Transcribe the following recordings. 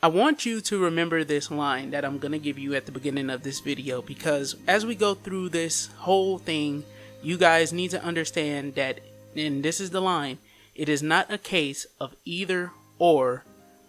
I want you to remember this line that I'm going to give you at the beginning of this video, because as we go through this whole thing, you guys need to understand that, and this is the line, it is not a case of either or,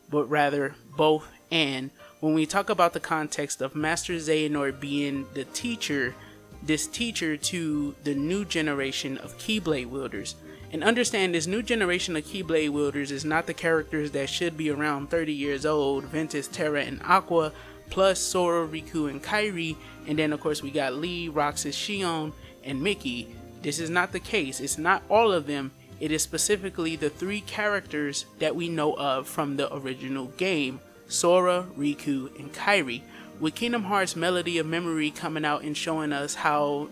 but rather both and. When we talk about the context of Master Xehanort being the teacher, this teacher to the new generation of Keyblade wielders. And understand, this new generation of Keyblade wielders is not the characters that should be around 30 years old, Ventus, Terra, and Aqua, plus Sora, Riku, and Kairi, and then of course we got Lee, Roxas, Xion, and Mickey. This is not the case. It's not all of them. It is specifically the 3 characters that we know of from the original game, Sora, Riku, and Kairi. With Kingdom Hearts Melody of Memory coming out and showing us how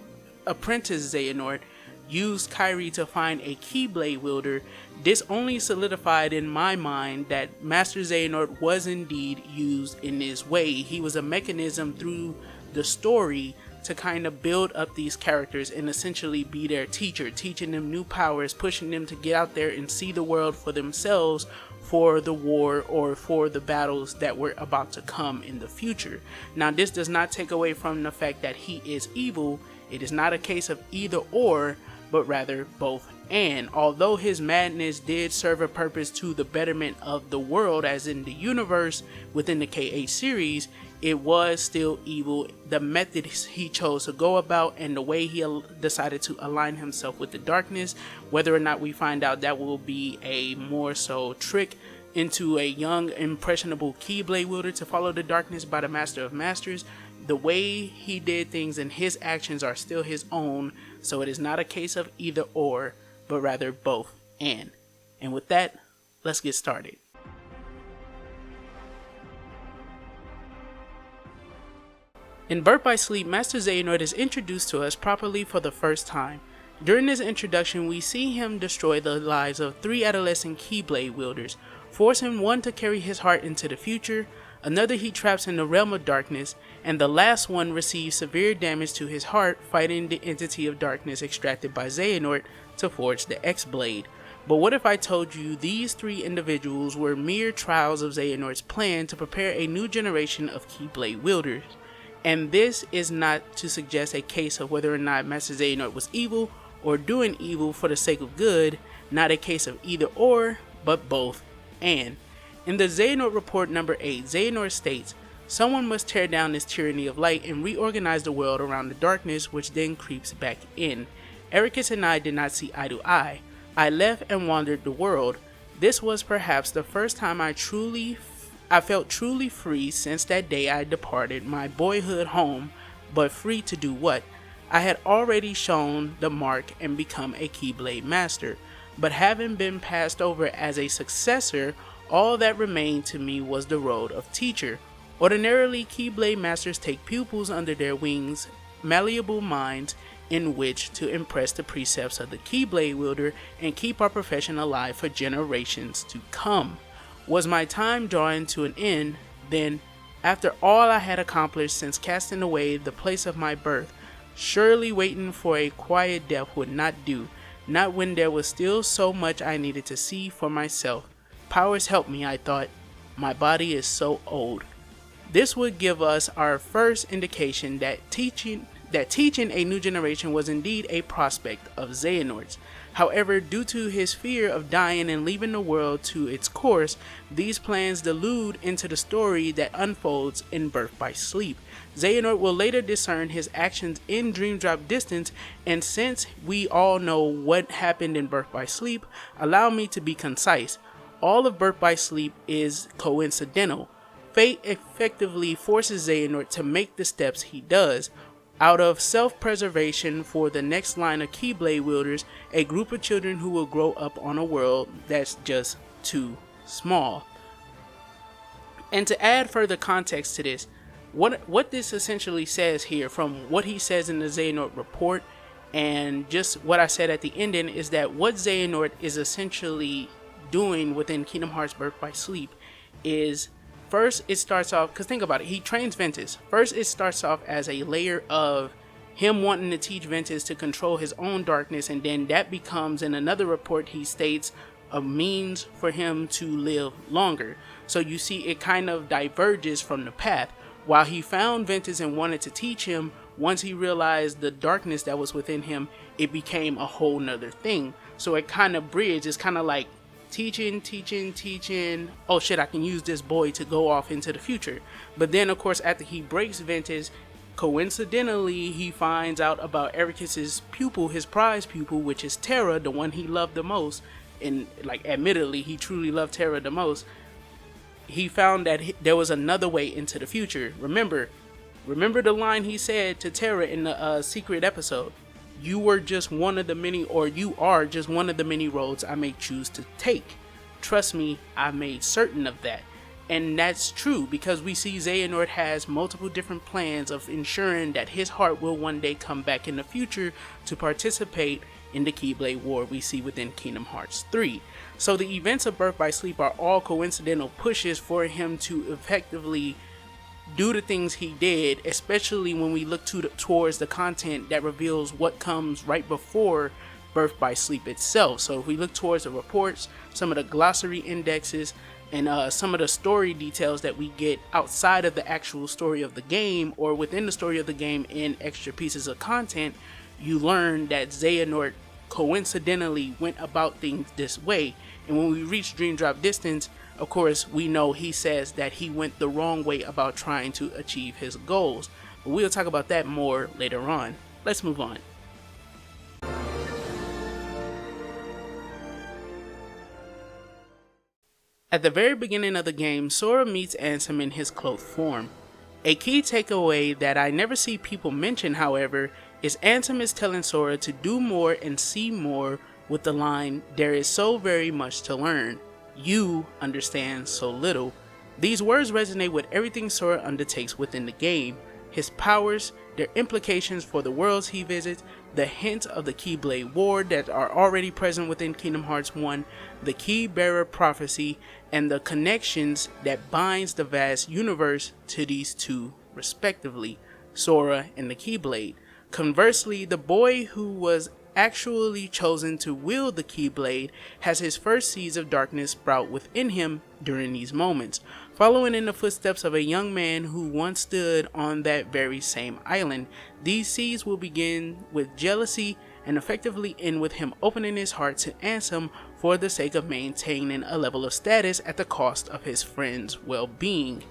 Apprentice Xehanort used Kairi to find a Keyblade wielder, this only solidified in my mind that Master Xehanort was indeed used in this way. He was a mechanism through the story to kind of build up these characters and essentially be their teacher, teaching them new powers, pushing them to get out there and see the world for themselves, for the war or for the battles that were about to come in the future. Now, this does not take away from the fact that he is evil. It is not a case of either or, but rather both and. Although his madness did serve a purpose to the betterment of the world, as in the universe within the KA series, it was still evil. The method he chose to go about and the way he decided to align himself with the darkness, whether or not we find out that will be a more so trick into a young impressionable Keyblade wielder to follow the darkness by the Master of Masters, the way he did things and his actions are still his own. So it is not a case of either or, but rather both and. And with that, let's get started. In Birth by Sleep, Master Xehanort is introduced to us properly for the first time. During this introduction, we see him destroy the lives of 3 adolescent Keyblade wielders, forcing one to carry his heart into the future, another he traps in the realm of darkness, and the last one receives severe damage to his heart fighting the entity of darkness extracted by Xehanort to forge the X-Blade. But what if I told you these 3 individuals were mere trials of Xehanort's plan to prepare a new generation of Keyblade wielders? And this is not to suggest a case of whether or not Master Xehanort was evil or doing evil for the sake of good, not a case of either or, but both and. In the Xehanort Report number 8, Xehanort states, "Someone must tear down this tyranny of light and reorganize the world around the darkness, which then creeps back in. Ericus and I did not see eye to eye. I left and wandered the world. This was perhaps the first time I felt truly free since that day I departed my boyhood home, but free to do what? I had already shown the mark and become a Keyblade Master, but having been passed over as a successor, all that remained to me was the road of teacher. Ordinarily, Keyblade Masters take pupils under their wings, malleable minds, in which to impress the precepts of the Keyblade wielder and keep our profession alive for generations to come. Was my time drawing to an end, then, after all I had accomplished since casting away the place of my birth, surely waiting for a quiet death would not do, not when there was still so much I needed to see for myself. Powers help me, I thought. My body is so old." This would give us our first indication that teaching a new generation was indeed a prospect of Xehanort's. However, due to his fear of dying and leaving the world to its course, these plans delude into the story that unfolds in Birth by Sleep. Xehanort will later discern his actions in Dream Drop Distance, and since we all know what happened in Birth by Sleep, allow me to be concise. All of Birth by Sleep is coincidental. Fate effectively forces Xehanort to make the steps he does. Out of self-preservation for the next line of Keyblade wielders, a group of children who will grow up on a world that's just too small. And to add further context to this, what this essentially says here, from what he says in the Xehanort report and just what I said at the ending, is that what Xehanort is essentially doing within Kingdom Hearts Birth by Sleep is, first, it starts off, because think about it, he trains Ventus. First, it starts off as a layer of him wanting to teach Ventus to control his own darkness, and then that becomes, in another report he states, a means for him to live longer. So you see, it kind of diverges from the path. While he found Ventus and wanted to teach him, once he realized the darkness that was within him, it became a whole nother thing. So it kind of bridges. It's kind of like teaching. Oh shit, I can use this boy to go off into the future. But then, of course, after he breaks Ventus, coincidentally, he finds out about Ericus's pupil, his prize pupil, which is Terra, the one he loved the most. And like, admittedly, he truly loved Terra the most. He found that there was another way into the future. Remember the line he said to Terra in the secret episode. You were just one of the many, or you are just one of the many roads I may choose to take. Trust me, I made certain of that. And that's true, because we see Xehanort has multiple different plans of ensuring that his heart will one day come back in the future to participate in the Keyblade War we see within Kingdom Hearts 3. So the events of Birth by Sleep are all coincidental pushes for him to effectively do the things he did, especially when we look towards the content that reveals what comes right before Birth by Sleep itself. So if we look towards the reports, some of the glossary indexes, and some of the story details that we get outside of the actual story of the game, or within the story of the game in extra pieces of content, you learn that Xehanort coincidentally went about things this way. And when we reach Dream Drop Distance, of course, we know he says that he went the wrong way about trying to achieve his goals. But we'll talk about that more later on. Let's move on. At the very beginning of the game, Sora meets Ansem in his cloaked form. A key takeaway that I never see people mention, however, is Ansem is telling Sora to do more and see more with the line, "There is so very much to learn. You understand so little." These words resonate with everything Sora undertakes within the game. His powers, their implications for the worlds he visits, the hints of the Keyblade War that are already present within Kingdom Hearts 1, the Key Bearer prophecy, and the connections that binds the vast universe to these two respectively, Sora and the Keyblade. Conversely, the boy who was actually chosen to wield the Keyblade has his first seeds of darkness sprout within him during these moments, following in the footsteps of a young man who once stood on that very same island. These seeds will begin with jealousy and effectively end with him opening his heart to Ansem for the sake of maintaining a level of status at the cost of his friend's well-being.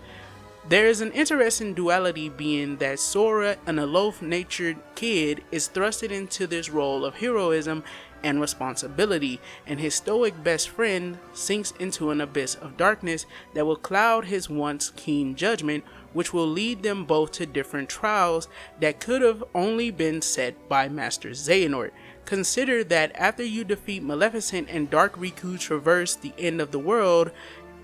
There is an interesting duality, being that Sora, an aloof-natured kid, is thrusted into this role of heroism and responsibility, and his stoic best friend sinks into an abyss of darkness that will cloud his once keen judgment, which will lead them both to different trials that could have only been set by Master Xehanort. Consider that after you defeat Maleficent and Dark Riku traverse the end of the world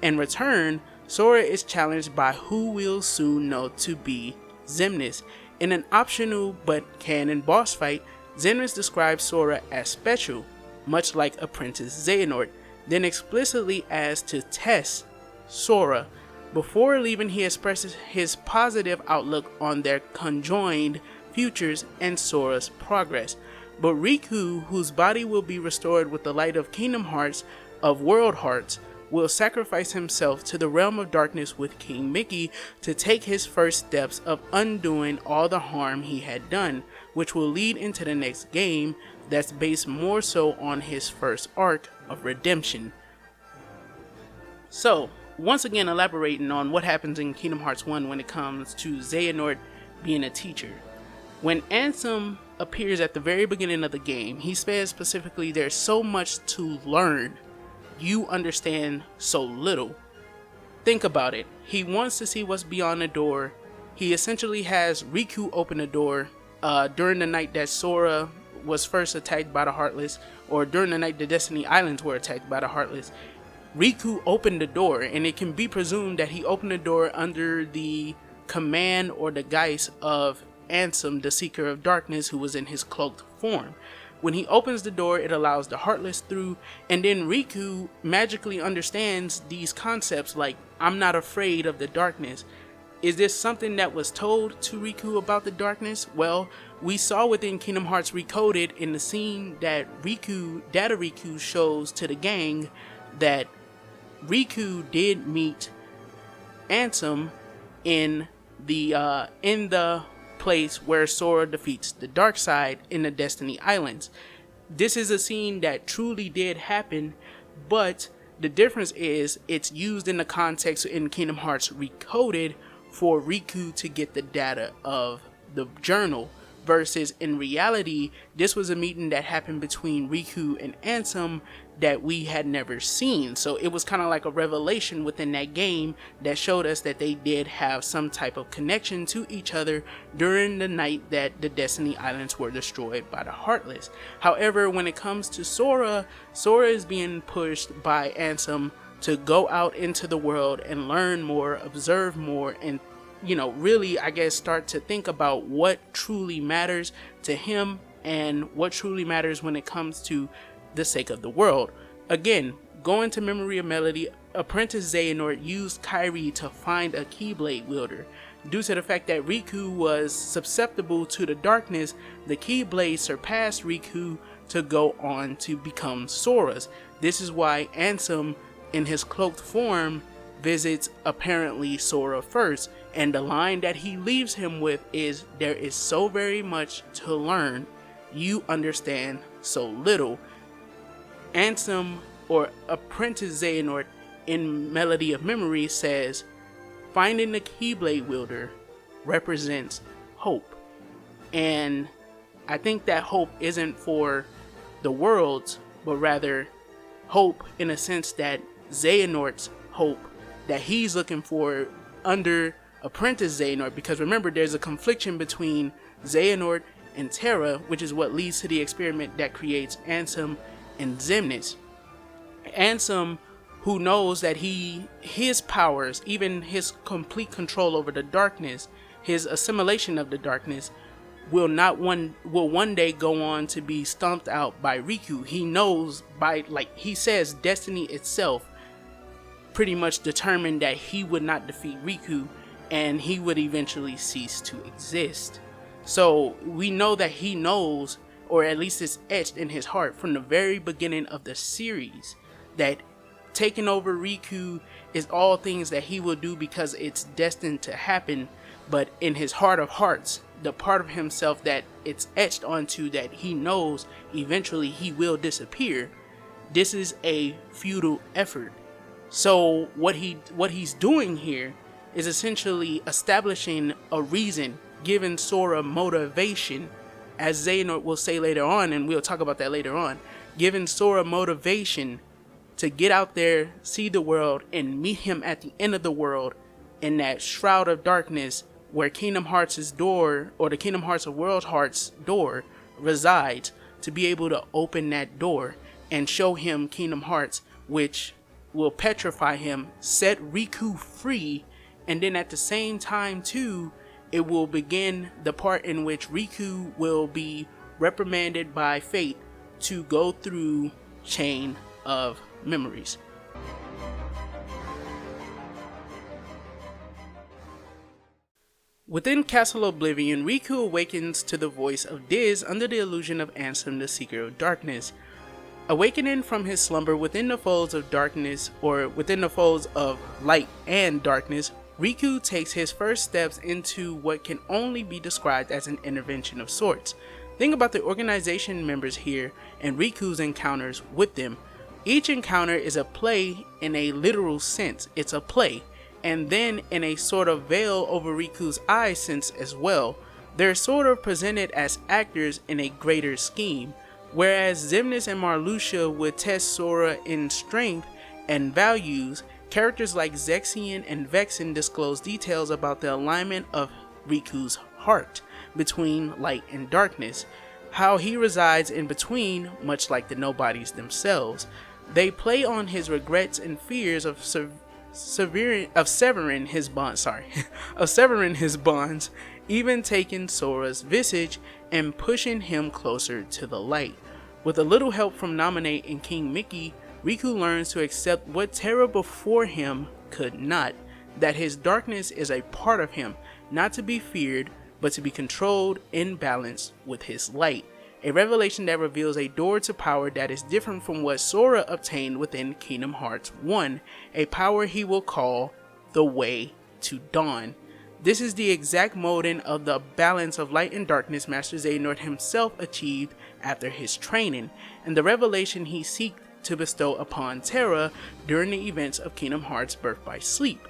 and return, Sora is challenged by who we'll soon know to be Xemnas. In an optional but canon boss fight, Xemnas describes Sora as special, much like Apprentice Xehanort, then explicitly asks to test Sora. Before leaving, he expresses his positive outlook on their conjoined futures and Sora's progress. But Riku, whose body will be restored with the light of Kingdom Hearts, of World Hearts, will sacrifice himself to the realm of darkness with King Mickey to take his first steps of undoing all the harm he had done, which will lead into the next game that's based more so on his first arc of redemption. So, once again elaborating on what happens in Kingdom Hearts 1 when it comes to Xehanort being a teacher. When Ansem appears at the very beginning of the game, he says specifically, "There's so much to learn. You understand so little." Think about it. He wants to see what's beyond the door. He essentially has Riku open the door during the night that Sora was first attacked by the Heartless, or during the night the Destiny Islands were attacked by the Heartless. Riku opened the door, and it can be presumed that he opened the door under the command or the guise of Ansem, the Seeker of Darkness, who was in his cloaked form. When he opens the door, it allows the Heartless through, and then Riku magically understands these concepts like, "I'm not afraid of the darkness." Is this something that was told to Riku about the darkness? Well, we saw within Kingdom Hearts Recoded in the scene that Data Riku shows to the gang that Riku did meet Ansem in the place where Sora defeats the dark side in the Destiny Islands. This is a scene that truly did happen, but the difference is it's used in the context in Kingdom Hearts Recoded for Riku to get the data of the journal, versus in reality this was a meeting that happened between Riku and Ansem that we had never seen. So it was kind of like a revelation within that game that showed us that they did have some type of connection to each other during the night that the Destiny Islands were destroyed by the Heartless. However, when it comes to Sora is being pushed by Ansem to go out into the world and learn more, observe more, and really, I guess, start to think about what truly matters to him and what truly matters when it comes to the sake of the world. Again, going to Memory of Melody, Apprentice Xehanort used Kairi to find a Keyblade wielder. Due to the fact that Riku was susceptible to the darkness, the Keyblade surpassed Riku to go on to become Sora's. This is why Ansem, in his cloaked form, visits apparently Sora first, and the line that he leaves him with is, "There is so very much to learn, you understand so little." Ansem, or Apprentice Xehanort, in Melody of Memory says, finding the Keyblade wielder represents hope. And I think that hope isn't for the worlds, but rather hope in a sense that Xehanort's hope that he's looking for under Apprentice Xehanort, because remember, there's a confliction between Xehanort and Terra, which is what leads to the experiment that creates Ansem and Xemnas. Ansem, who knows that his powers, even his complete control over the darkness, his assimilation of the darkness, will one day go on to be stomped out by Riku. He knows, by, like he says, destiny itself pretty much determined that he would not defeat Riku, and he would eventually cease to exist. So we know that he knows, or at least it's etched in his heart from the very beginning of the series, that taking over Riku is all things that he will do because it's destined to happen. But in his heart of hearts, the part of himself that it's etched onto, that he knows eventually he will disappear, this is a futile effort. So what he's doing here is essentially establishing a reason, giving Sora motivation, as Xehanort will say later on, and we'll talk about that later on, giving Sora motivation to get out there, see the world, and meet him at the end of the world in that shroud of darkness where Kingdom Hearts' door, or the Kingdom Hearts of World Hearts door, resides, to be able to open that door and show him Kingdom Hearts, which will petrify him, set Riku free, and then at the same time too, it will begin the part in which Riku will be reprimanded by fate to go through Chain of Memories. Within Castle Oblivion, Riku awakens to the voice of Diz under the illusion of Ansem, the Seeker of Darkness. Awakening from his slumber within the folds of darkness, or within the folds of light and darkness, Riku takes his first steps into what can only be described as an intervention of sorts. Think about the organization members here and Riku's encounters with them. Each encounter is a play in a literal sense, it's a play, and then in a sort of veil over Riku's eyes sense as well. They're sort of presented as actors in a greater scheme. Whereas Xemnas and Marluxia would test Sora in strength and values, characters like Zexion and Vexen disclose details about the alignment of Riku's heart between light and darkness, how he resides in between, much like the nobodies themselves. They play on his regrets and fears of severing his bonds, even taking Sora's visage and pushing him closer to the light. With a little help from Nominate and King Mickey, Riku learns to accept what Terra before him could not, that his darkness is a part of him, not to be feared, but to be controlled in balance with his light. a revelation that reveals a door to power that is different from what Sora obtained within Kingdom Hearts 1, a power he will call the Way to Dawn. This is the exact molding of the balance of light and darkness Master Xehanort himself achieved after his training, and the revelation he seeks to bestow upon Terra during the events of Kingdom Hearts Birth by Sleep.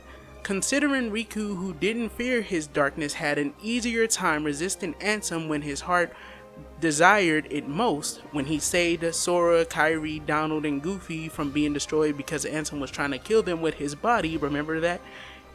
Considering Riku, who didn't fear his darkness, had an easier time resisting Ansem when his heart desired it most, when he saved Sora, Kairi, Donald, and Goofy from being destroyed because Ansem was trying to kill them with his body, remember that?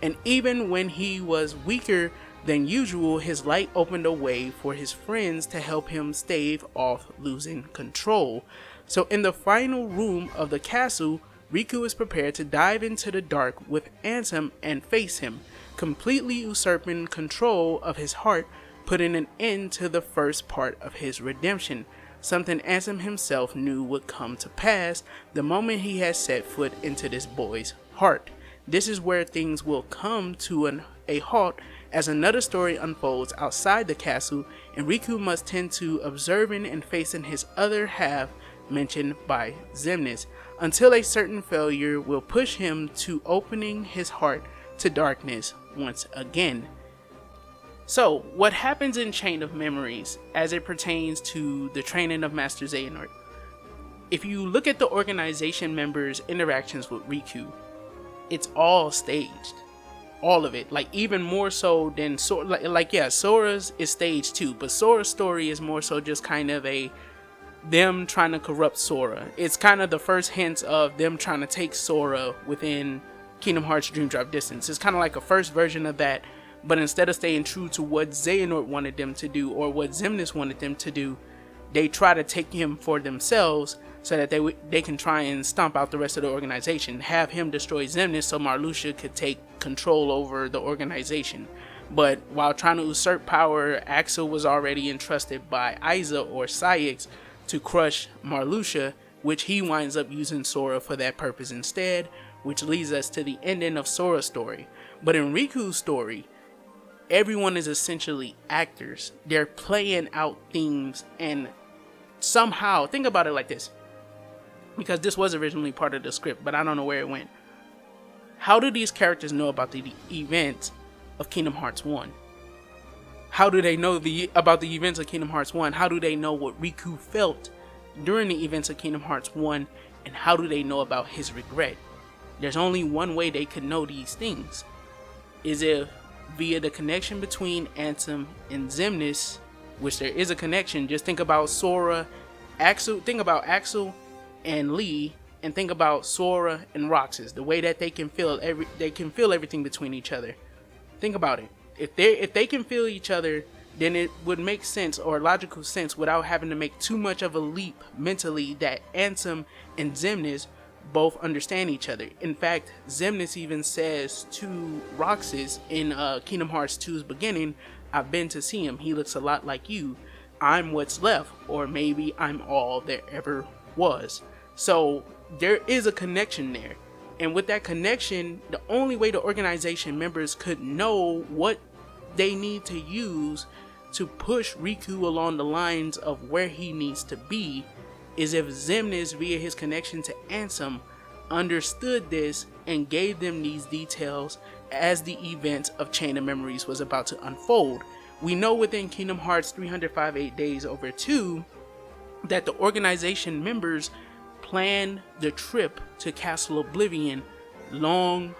And even when he was weaker than usual, his light opened a way for his friends to help him stave off losing control. So in the final room of the castle, Riku is prepared to dive into the dark with Ansem and face him, completely usurping control of his heart, putting an end to the first part of his redemption, something Ansem himself knew would come to pass the moment he had set foot into this boy's heart. This is where things will come to a halt as another story unfolds outside the castle, and Riku must tend to observing and facing his other half mentioned by Xemnas, until a certain failure will push him to opening his heart to darkness once again. So, what happens in Chain of Memories as it pertains to the training of Master Xehanort? If you look at the organization members' interactions with Riku, it's all staged. All of it. Like, even more so than Sora. Sora's is staged too, but Sora's story is more so just kind of them trying to corrupt Sora. It's kind of the first hints of them trying to take Sora within Kingdom Hearts Dream Drop Distance. It's kind of like a first version of that, but instead of staying true to what Xehanort wanted them to do or what Xemnas wanted them to do, they try to take him for themselves so that they can try and stomp out the rest of the organization, have him destroy Xemnas so Marluxia could take control over the organization. But while trying to usurp power, Axel was already entrusted by Isa or Saïx to crush Marluxia, which he winds up using Sora for that purpose instead, which leads us to the ending of Sora's story. But in Riku's story, everyone is essentially actors. They're playing out things, and somehow, think about it like this, because this was originally part of the script, but I don't know where it went. How do these characters know about the events of Kingdom Hearts 1? How do they know about the events of Kingdom Hearts 1? How do they know what Riku felt during the events of Kingdom Hearts 1? And how do they know about his regret? There's only one way they could know these things, is if via the connection between Ansem and Xemnas, which there is a connection. Just think about Sora, Axel, think about Axel and Lee, and think about Sora and Roxas, the way that they can feel everything between each other. Think about it. If they can feel each other, then it would make sense, or logical sense, without having to make too much of a leap mentally, that Ansem and Xemnas both understand each other. In fact, Xemnas even says to Roxas in Kingdom Hearts 2's beginning, "I've been to see him. He looks a lot like you. I'm what's left, or maybe I'm all there ever was." So there is a connection there. And with that connection, the only way the organization members could know what they need to use to push Riku along the lines of where he needs to be is if Xemnas, via his connection to Ansem, understood this and gave them these details as the event of Chain of Memories was about to unfold. We know within Kingdom Hearts 305 Days Over 2 that the organization members planned the trip to Castle Oblivion long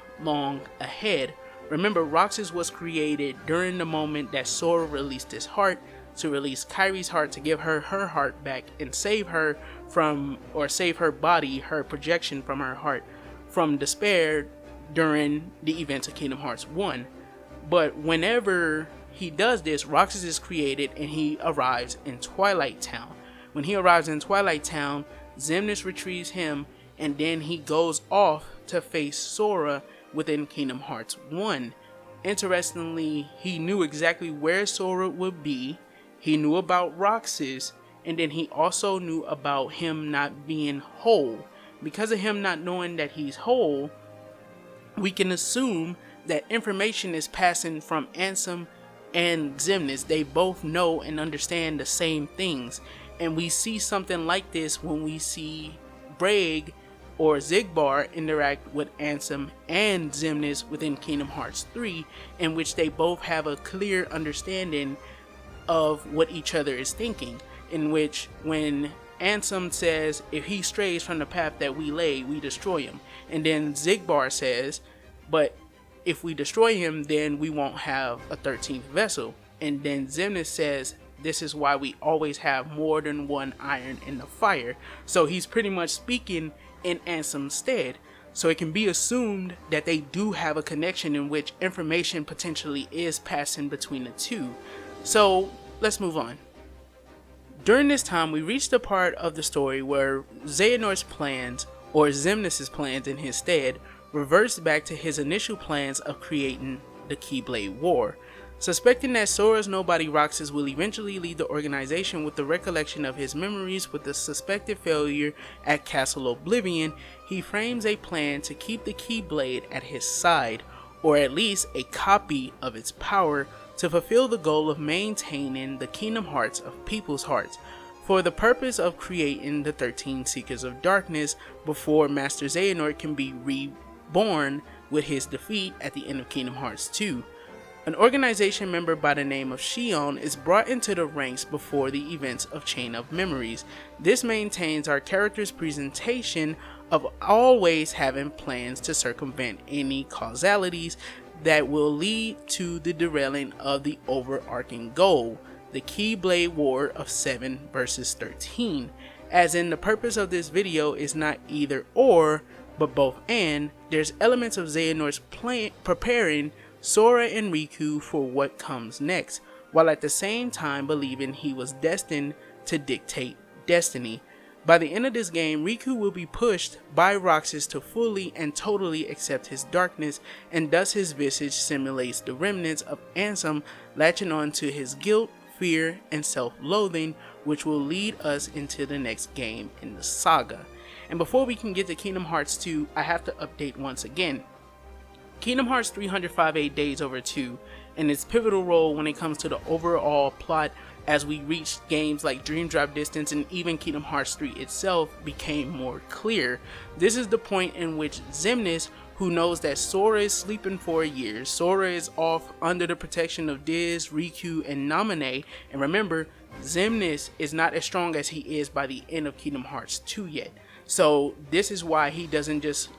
ahead. Remember, Roxas was created during the moment that Sora released his heart to release Kairi's heart, to give her her heart back and save her from, or save her body, her projection from her heart, from despair during the events of Kingdom Hearts 1. But whenever he does this, Roxas is created and he arrives in Twilight Town. When he arrives in Twilight Town, Xemnas retrieves him, and then he goes off to face Sora within Kingdom Hearts 1. Interestingly, he knew exactly where Sora would be, he knew about Roxas, and then he also knew about him not being whole. Because of him not knowing that he's whole, we can assume that information is passing from Ansem and Xemnas. They both know and understand the same things. And we see something like this when we see Braig or Xigbar interact with Ansem and Xemnas within Kingdom Hearts 3, in which they both have a clear understanding of what each other is thinking, in which when Ansem says, if he strays from the path that we lay, we destroy him. And then Xigbar says, but if we destroy him, then we won't have a 13th vessel. And then Xemnas says, this is why we always have more than one iron in the fire. So he's pretty much speaking in Ansem's stead. So it can be assumed that they do have a connection in which information potentially is passing between the two. So let's move on. During this time, we reached the part of the story where Xehanort's plans, or Xemnas' plans in his stead, reversed back to his initial plans of creating the Keyblade War. Suspecting that Sora's nobody Roxas will eventually lead the organization with the recollection of his memories with the suspected failure at Castle Oblivion, he frames a plan to keep the Keyblade at his side, or at least a copy of its power, to fulfill the goal of maintaining the Kingdom Hearts of people's hearts, for the purpose of creating the 13 Seekers of Darkness before Master Xehanort can be reborn with his defeat at the end of Kingdom Hearts 2. An organization member by the name of Xion is brought into the ranks before the events of Chain of Memories. This maintains our character's presentation of always having plans to circumvent any causalities that will lead to the derailing of the overarching goal, the Keyblade War of 7 versus 13. As in, the purpose of this video is not either or, but both and. There's elements of Xehanort's plan preparing Sora and Riku for what comes next, while at the same time believing he was destined to dictate destiny. By the end of this game, Riku will be pushed by Roxas to fully and totally accept his darkness, and thus his visage simulates the remnants of Ansem latching on to his guilt, fear, and self-loathing, which will lead us into the next game in the saga. And before we can get to Kingdom Hearts 2, I have to update once again. Kingdom Hearts 305 Days Over 2 and its pivotal role when it comes to the overall plot as we reached games like Dream Drop Distance and even Kingdom Hearts 3 itself became more clear. This is the point in which Xemnas, who knows that Sora is sleeping for a year, Sora is off under the protection of Diz, Riku, and Naminé, and remember, Xemnas is not as strong as he is by the end of Kingdom Hearts 2 yet. So this is why he doesn't just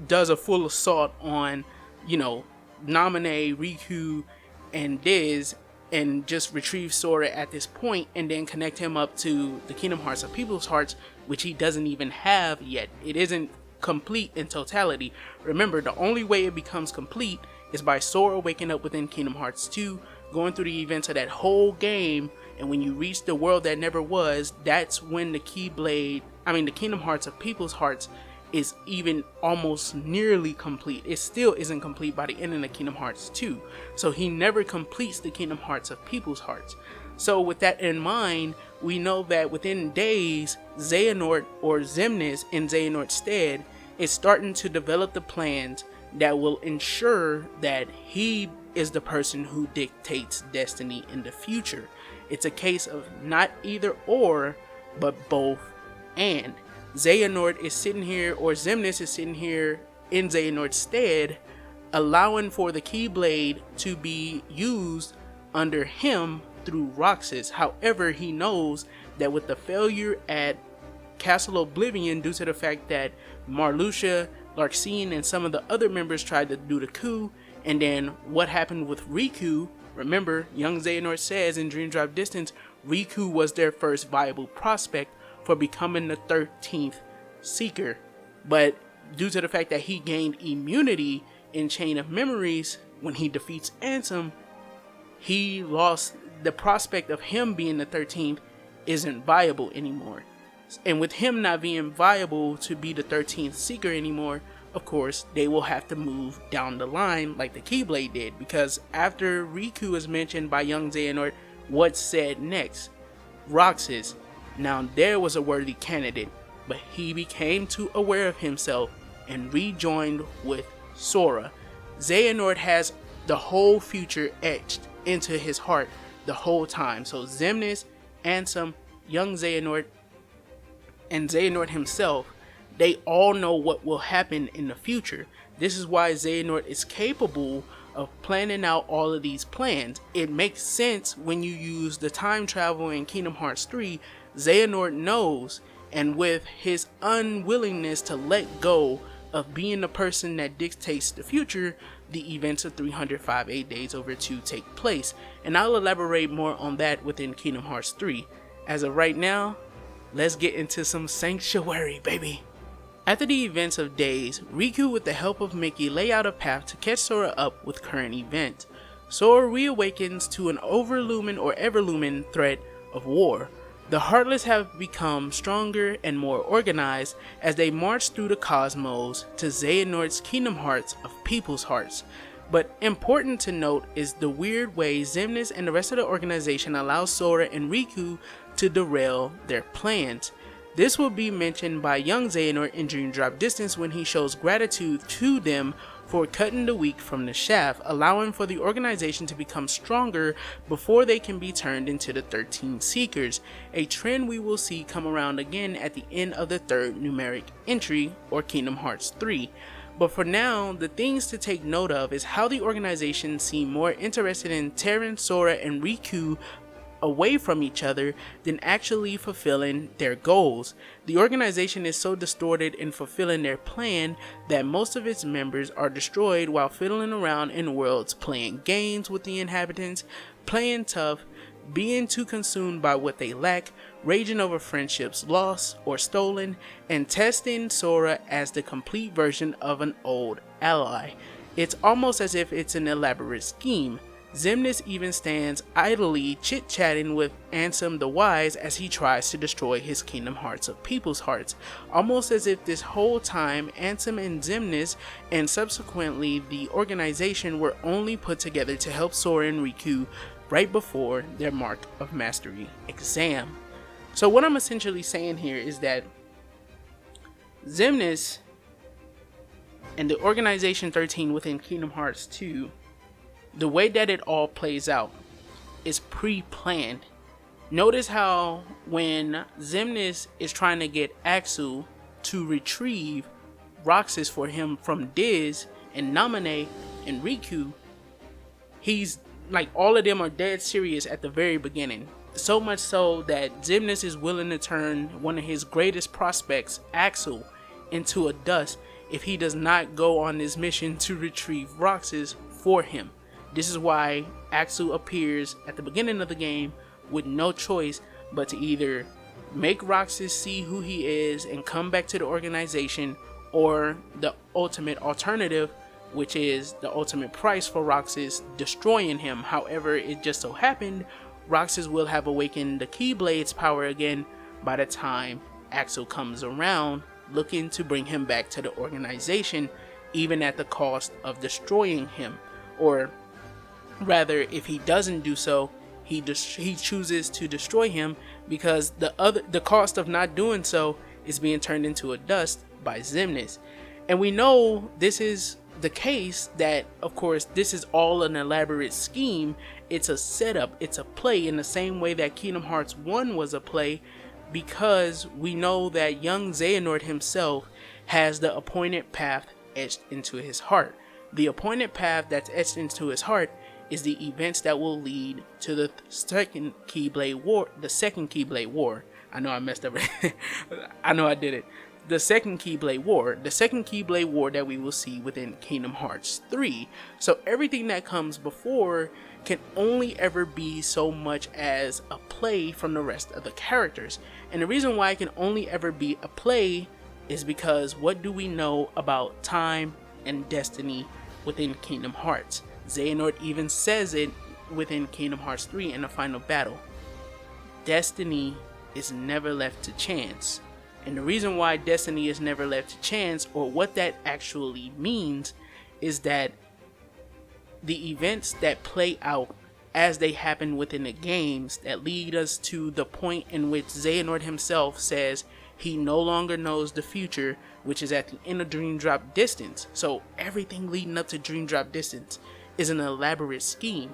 does a full assault on, Naminé, Riku, and Diz, and just retrieve Sora at this point and then connect him up to the Kingdom Hearts of People's Hearts, which he doesn't even have yet. It isn't complete in totality. Remember, the only way it becomes complete is by Sora waking up within Kingdom Hearts 2, going through the events of that whole game, and when you reach the world that never was, that's when the Kingdom Hearts of People's Hearts is even almost nearly complete. It still isn't complete by the end of the Kingdom Hearts 2. So he never completes the Kingdom Hearts of People's Hearts. So with that in mind, we know that within days, Xehanort, or Xemnas in Xehanort's stead, is starting to develop the plans that will ensure that he is the person who dictates destiny in the future. It's a case of not either or, but both and. Xehanort is sitting here, or Xemnas is sitting here in Xehanort's stead, allowing for the Keyblade to be used under him through Roxas. However, he knows that with the failure at Castle Oblivion, due to the fact that Marluxia, Larxene, and some of the other members tried to do the coup, and then what happened with Riku, remember, young Xehanort says in Dream Drop Distance, Riku was their first viable prospect for becoming the 13th Seeker. But due to the fact that he gained immunity in Chain of Memories when he defeats Ansem, he lost the prospect of him being the 13th isn't viable anymore. And with him not being viable to be the 13th Seeker anymore, of course, they will have to move down the line like the Keyblade did, because after Riku is mentioned by young Xehanort, what's said next? Roxas. Now there was a worthy candidate, but he became too aware of himself and rejoined with Sora. Xehanort has the whole future etched into his heart the whole time. So Xemnas, Ansem, young Xehanort, and Xehanort himself, they all know what will happen in the future. This is why Xehanort is capable of planning out all of these plans. It makes sense when you use the time travel in Kingdom Hearts 3. Xehanort knows, and with his unwillingness to let go of being the person that dictates the future, the events of 305 Days Over 2 take place. And I'll elaborate more on that within Kingdom Hearts 3. As of right now, let's get into some Sanctuary, baby. After the events of Days, Riku with the help of Mickey lay out a path to catch Sora up with current events. Sora reawakens to an overlooming or everlooming threat of war. The Heartless have become stronger and more organized as they march through the cosmos to Xehanort's Kingdom Hearts of People's Hearts. But important to note is the weird way Xemnas and the rest of the organization allow Sora and Riku to derail their plans. This will be mentioned by young Xehanort in Dream Drop Distance when he shows gratitude to them for cutting the weak from the shaft, allowing for the organization to become stronger before they can be turned into the 13 Seekers, a trend we will see come around again at the end of the third numeric entry, or Kingdom Hearts 3. But for now, the things to take note of is how the organization seem more interested in tearing Sora and Riku away from each other than actually fulfilling their goals. The organization is so distorted in fulfilling their plan that most of its members are destroyed while fiddling around in worlds, playing games with the inhabitants, playing tough, being too consumed by what they lack, raging over friendships lost or stolen, and testing Sora as the complete version of an old ally. It's almost as if it's an elaborate scheme. Xemnas even stands idly chit-chatting with Ansem the Wise as he tries to destroy his Kingdom Hearts of People's Hearts, almost as if this whole time Ansem and Xemnas and subsequently the organization were only put together to help Sora and Riku right before their Mark of Mastery exam. So what I'm essentially saying here is that Xemnas and the Organization 13 within Kingdom Hearts 2, the way that it all plays out is pre-planned. Notice how when Xemnas is trying to get Axel to retrieve Roxas for him from Diz and Naminé and Riku, he's like, all of them are dead serious at the very beginning. So much so that Xemnas is willing to turn one of his greatest prospects, Axel, into a dust if he does not go on this mission to retrieve Roxas for him. This is why Axel appears at the beginning of the game with no choice but to either make Roxas see who he is and come back to the organization, or the ultimate alternative, which is the ultimate price for Roxas, destroying him. However, it just so happened Roxas will have awakened the Keyblade's power again by the time Axel comes around, looking to bring him back to the organization, even at the cost of destroying him. Or rather, if he doesn't do so, he chooses to destroy him because the cost of not doing so is being turned into a dust by Xemnas. And we know this is the case, that of course this is all an elaborate scheme. It's a setup, it's a play, in the same way that Kingdom Hearts 1 was a play, because we know that young Xehanort himself has the appointed path etched into his heart. The appointed path that's etched into his heart is the events that will lead to the second Keyblade War. The second Keyblade War. I know I messed up. I know I did it. The second Keyblade War. The second Keyblade War that we will see within Kingdom Hearts 3. So everything that comes before can only ever be so much as a play from the rest of the characters. And the reason why it can only ever be a play is because what do we know about time and destiny within Kingdom Hearts? Xehanort even says it within Kingdom Hearts 3 in the final battle. Destiny is never left to chance. And the reason why destiny is never left to chance, or what that actually means, is that the events that play out as they happen within the games that lead us to the point in which Xehanort himself says he no longer knows the future, which is at the end of Dream Drop Distance. So everything leading up to Dream Drop Distance is an elaborate scheme.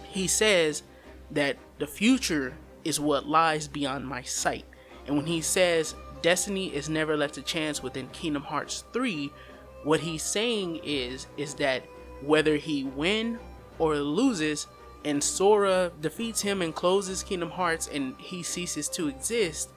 He says that the future is what lies beyond my sight. And when he says destiny is never left to chance within Kingdom Hearts 3, what he's saying is that whether he win or loses and Sora defeats him and closes Kingdom Hearts and he ceases to exist,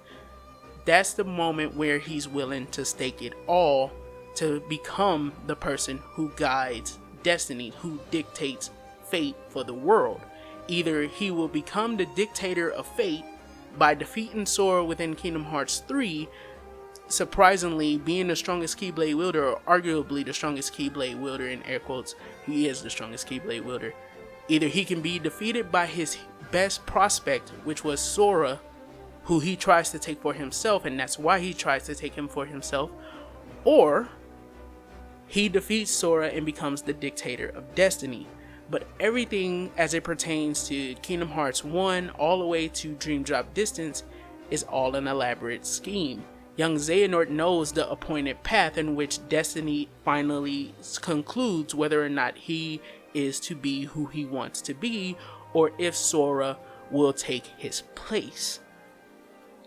that's the moment where he's willing to stake it all to become the person who guides destiny, who dictates fate for the world. Either he will become the dictator of fate by defeating Sora within Kingdom Hearts 3, surprisingly being the strongest Keyblade wielder, or arguably the strongest Keyblade wielder in air quotes. He is the strongest Keyblade wielder. Either he can be defeated by his best prospect, which was Sora, who he tries to take for himself, and that's why he tries to take him for himself, or he defeats Sora and becomes the dictator of destiny. But everything as it pertains to Kingdom Hearts 1 all the way to Dream Drop Distance is all an elaborate scheme. Young Xehanort knows the appointed path in which destiny finally concludes whether or not he is to be who he wants to be, or if Sora will take his place.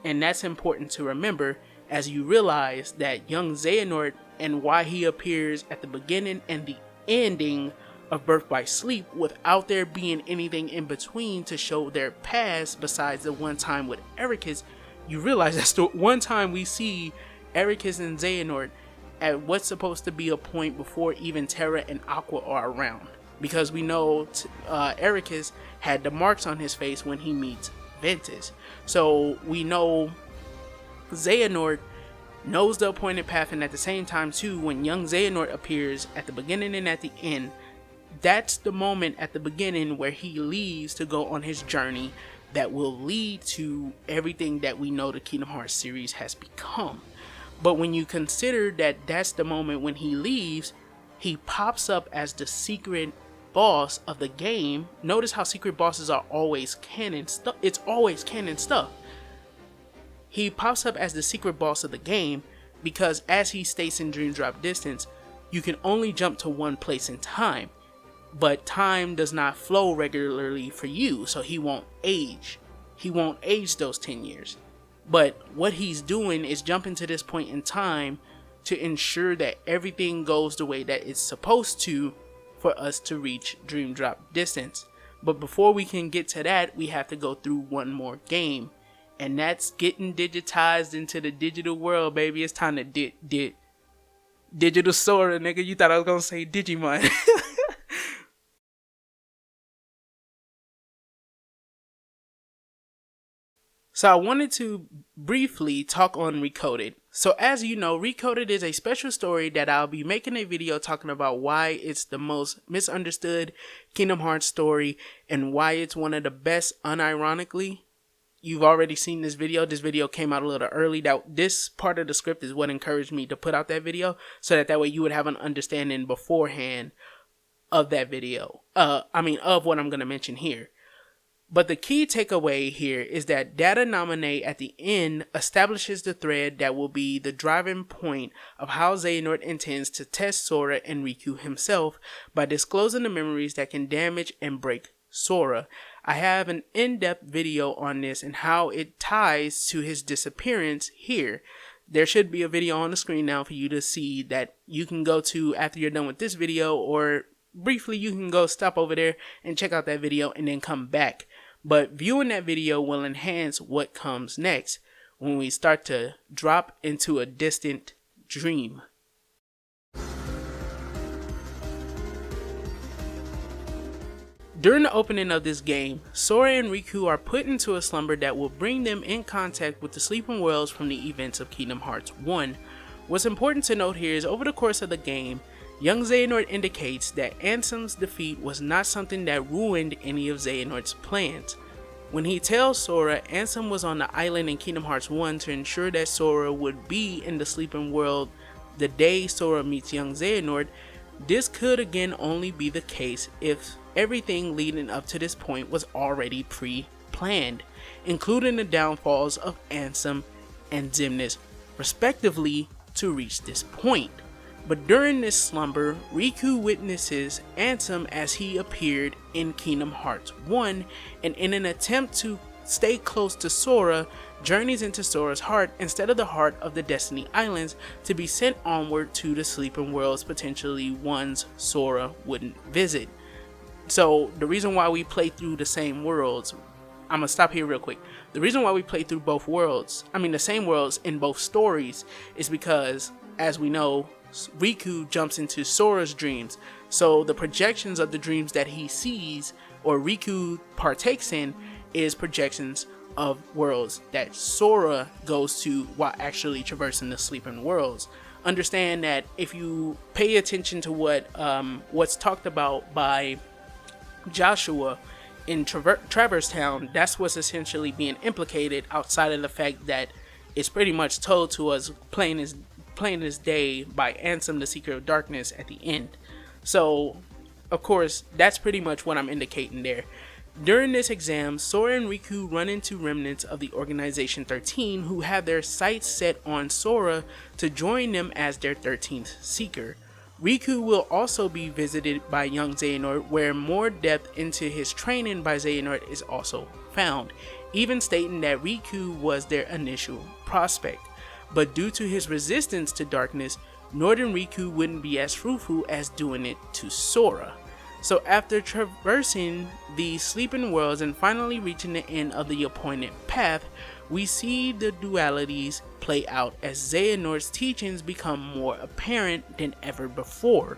And that's important to remember as you realize that young Xehanort and why he appears at the beginning and the ending of Birth by Sleep without there being anything in between to show their past besides the one time with Ericus. You realize that's the one time we see Ericus and Xehanort at what's supposed to be a point before even Terra and Aqua are around, because we know Ericus had the marks on his face when he meets Ventus. So we know Xehanort knows the appointed path, and at the same time too, when young Xehanort appears at the beginning and at the end, that's the moment at the beginning where he leaves to go on his journey that will lead to everything that we know the Kingdom Hearts series has become. But when you consider that that's the moment when he leaves, he pops up as the secret boss of the game. Notice how secret bosses are always canon stuff. It's always canon stuff. He pops up as the secret boss of the game because, as he states in Dream Drop Distance, you can only jump to one place in time, but time does not flow regularly for you, so he won't age. He won't age those 10 years. But what he's doing is jumping to this point in time to ensure that everything goes the way that it's supposed to for us to reach Dream Drop Distance. But before we can get to that, we have to go through one more game. And that's getting digitized into the digital world, baby. It's time to digital Sora, nigga. You thought I was gonna say Digimon. So I wanted to briefly talk on Recoded. So as you know, Recoded is a special story that I'll be making a video talking about why it's the most misunderstood Kingdom Hearts story and why it's one of the best unironically. You've already seen this video. This video came out a little early. This part of the script is what encouraged me to put out that video, so that way you would have an understanding beforehand of that video. Of what I'm going to mention here. But the key takeaway here is that Data Nominate at the end establishes the thread that will be the driving point of how Xehanort intends to test Sora and Riku himself by disclosing the memories that can damage and break Sora. I have an in-depth video on this and how it ties to his disappearance here. There should be a video on the screen now for you to see that you can go to after you're done with this video, or briefly you can go stop over there and check out that video and then come back. But viewing that video will enhance what comes next when we start to drop into a distant dream. During the opening of this game, Sora and Riku are put into a slumber that will bring them in contact with the sleeping worlds from the events of Kingdom Hearts 1. What's important to note here is over the course of the game, young Xehanort indicates that Ansem's defeat was not something that ruined any of Xehanort's plans. When he tells Sora Ansem was on the island in Kingdom Hearts 1 to ensure that Sora would be in the sleeping world the day Sora meets young Xehanort, this could again only be the case if everything leading up to this point was already pre-planned, including the downfalls of Ansem and Xemnas respectively to reach this point. But during this slumber, Riku witnesses Ansem as he appeared in Kingdom Hearts 1, and in an attempt to stay close to Sora, journeys into Sora's heart instead of the heart of the Destiny Islands to be sent onward to the sleeping worlds, potentially ones Sora wouldn't visit. So the reason why we play through the same worlds, I'm gonna stop here real quick. The reason why we play through both worlds, the same worlds in both stories, is because, as we know, Riku jumps into Sora's dreams. So the projections of the dreams that he sees, or Riku partakes in, is projections of worlds that Sora goes to while actually traversing the sleeping worlds. Understand that if you pay attention to what's talked about by Joshua in Traverse Town, that's what's essentially being implicated, outside of the fact that it's pretty much told to us plain as day by Ansem, the Seeker of Darkness, at the end. So, of course, that's pretty much what I'm indicating there. During this exam, Sora and Riku run into remnants of the Organization 13 who have their sights set on Sora to join them as their 13th Seeker. Riku will also be visited by young Xehanort, where more depth into his training by Xehanort is also found, even stating that Riku was their initial prospect. But due to his resistance to darkness, Northern Riku wouldn't be as fruitful as doing it to Sora. So after traversing the sleeping worlds and finally reaching the end of the appointed path, we see the dualities play out as Xehanort's teachings become more apparent than ever before.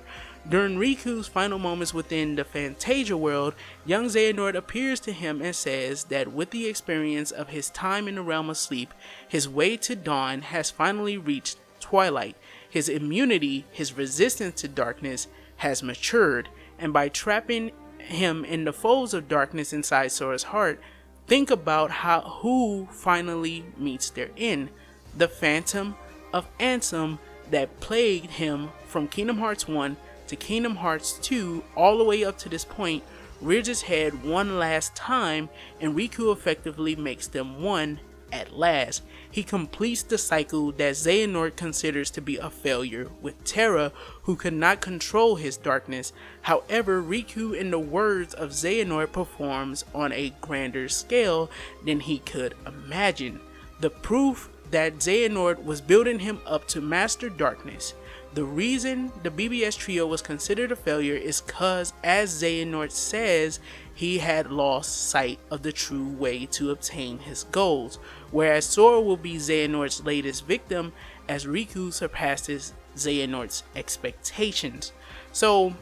During Riku's final moments within the Fantasia world, young Xehanort appears to him and says that with the experience of his time in the realm of sleep, his way to dawn has finally reached twilight. His immunity, his resistance to darkness, has matured, and by trapping him in the folds of darkness inside Sora's heart, think about who finally meets their end. The Phantom of Ansem that plagued him from Kingdom Hearts 1 to Kingdom Hearts 2 all the way up to this point rears its head one last time, and Riku effectively makes them one at last. He completes the cycle that Xehanort considers to be a failure with Terra, who could not control his darkness. However, Riku, in the words of Xehanort, performs on a grander scale than he could imagine. The proof that Xehanort was building him up to master darkness. The reason the BBS trio was considered a failure is cause, as Xehanort says, he had lost sight of the true way to obtain his goals, whereas Sora will be Xehanort's latest victim as Riku surpasses Xehanort's expectations. So,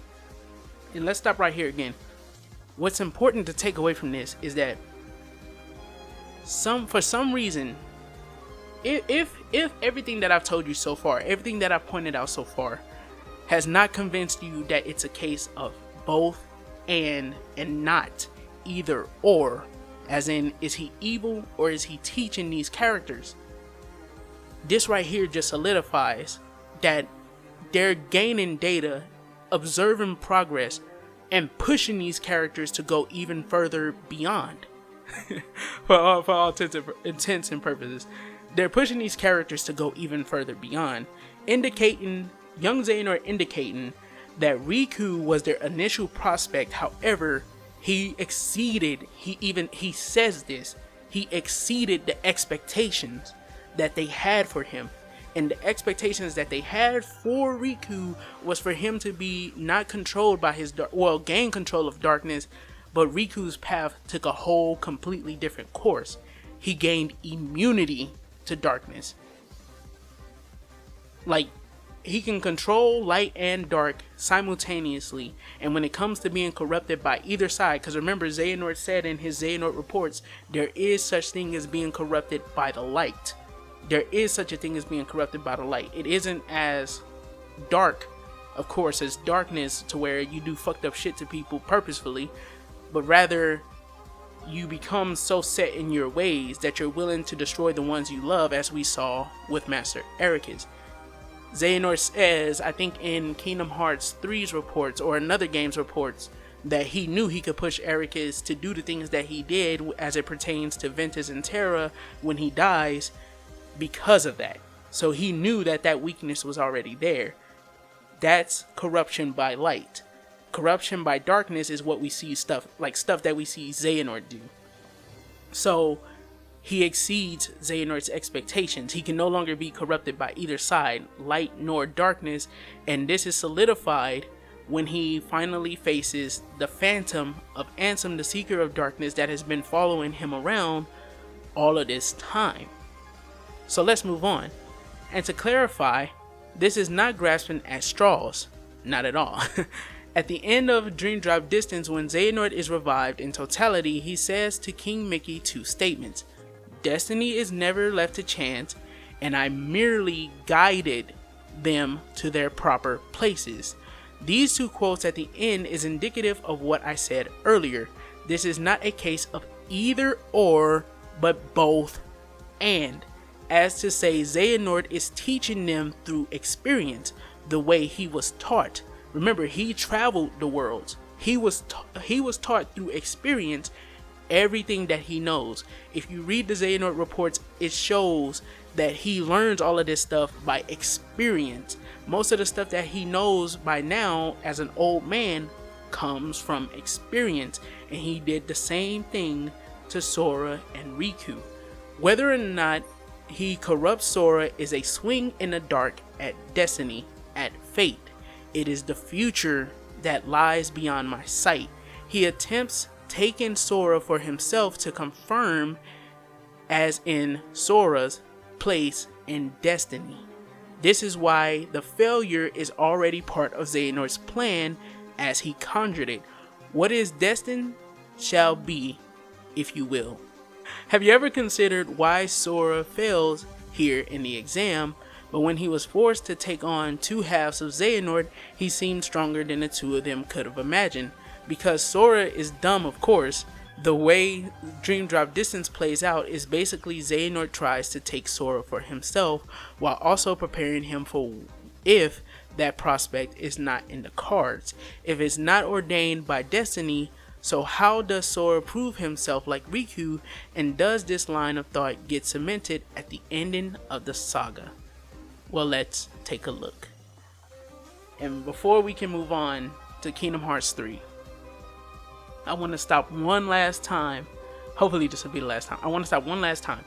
and let's stop right here again. What's important to take away from this is that for some reason, if everything that I've told you so far, everything that I've pointed out so far, has not convinced you that it's a case of both and not either or, as in, is he evil or is he teaching these characters? This right here just solidifies that they're gaining data, observing progress, and pushing these characters to go even further beyond. for all intents and purposes. They're pushing these characters to go even further beyond, indicating, young Xehanort indicating that Riku was their initial prospect. However, he exceeded the expectations that they had for him. And the expectations that they had for Riku was for him to be not controlled by gain control of darkness, but Riku's path took a whole completely different course. He gained immunity to darkness. Like, he can control light and dark simultaneously, and when it comes to being corrupted by either side, because remember, Xehanort said in his Xehanort reports, there is such thing as being corrupted by the light. There is such a thing as being corrupted by the light. It isn't as dark, of course, as darkness to where you do fucked up shit to people purposefully, but rather you become so set in your ways that you're willing to destroy the ones you love, as we saw with Master Ericus. Xehanort says, I think in Kingdom Hearts 3's reports, or another game's reports, that he knew he could push Ericus to do the things that he did as it pertains to Ventus and Terra when he dies because of that. So he knew that that weakness was already there. That's corruption by light. Corruption by darkness is what we see, stuff that we see Xehanort do. So he exceeds Xehanort's expectations. He can no longer be corrupted by either side, light nor darkness, and this is solidified when he finally faces the phantom of Ansem, the Seeker of Darkness, that has been following him around all of this time. So let's move on. And to clarify, this is not grasping at straws. Not at all. At the end of Dream Drop Distance, when Xehanort is revived in totality, he says to King Mickey two statements. Destiny is never left to chance, and I merely guided them to their proper places. These two quotes at the end is indicative of what I said earlier. This is not a case of either or, but both and. As to say, Xehanort is teaching them through experience, the way he was taught. Remember, he traveled the worlds. He was taught through experience everything that he knows. If you read the Xehanort reports, it shows that he learns all of this stuff by experience. Most of the stuff that he knows by now as an old man comes from experience, and he did the same thing to Sora and Riku. Whether or not he corrupts Sora is a swing in the dark at destiny, at fate. It is the future that lies beyond my sight. He attempts taking Sora for himself to confirm as in Sora's place in destiny. This is why the failure is already part of Xehanort's plan as he conjured it. What is destined shall be, if you will. Have you ever considered why Sora fails here in the exam, but when he was forced to take on two halves of Xehanort, he seemed stronger than the two of them could have imagined? Because Sora is dumb, of course. The way Dream Drop Distance plays out is basically Xehanort tries to take Sora for himself while also preparing him for if that prospect is not in the cards. If it's not ordained by destiny, so how does Sora prove himself like Riku, and does this line of thought get cemented at the ending of the saga? Well, let's take a look. And before we can move on to Kingdom Hearts 3, I want to stop one last time. Hopefully this will be the last time. I want to stop one last time.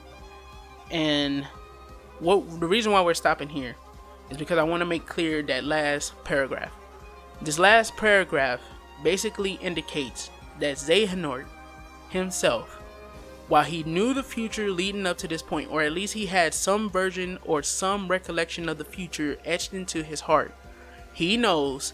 And the reason why we're stopping here is because I want to make clear that last paragraph. This last paragraph basically indicates that Xehanort himself, while he knew the future leading up to this point, or at least he had some version or some recollection of the future etched into his heart, he knows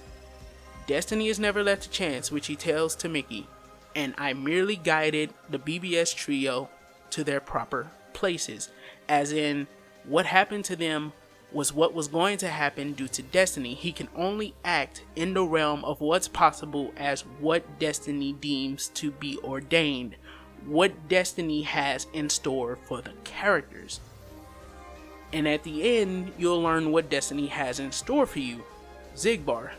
destiny is never left to chance, which he tells to Mickey, and I merely guided the BBS trio to their proper places, as in what happened to them was what was going to happen due to destiny. He can only act in the realm of what's possible as what destiny deems to be ordained, what destiny has in store for the characters. And at the end, you'll learn what destiny has in store for you, Xigbar.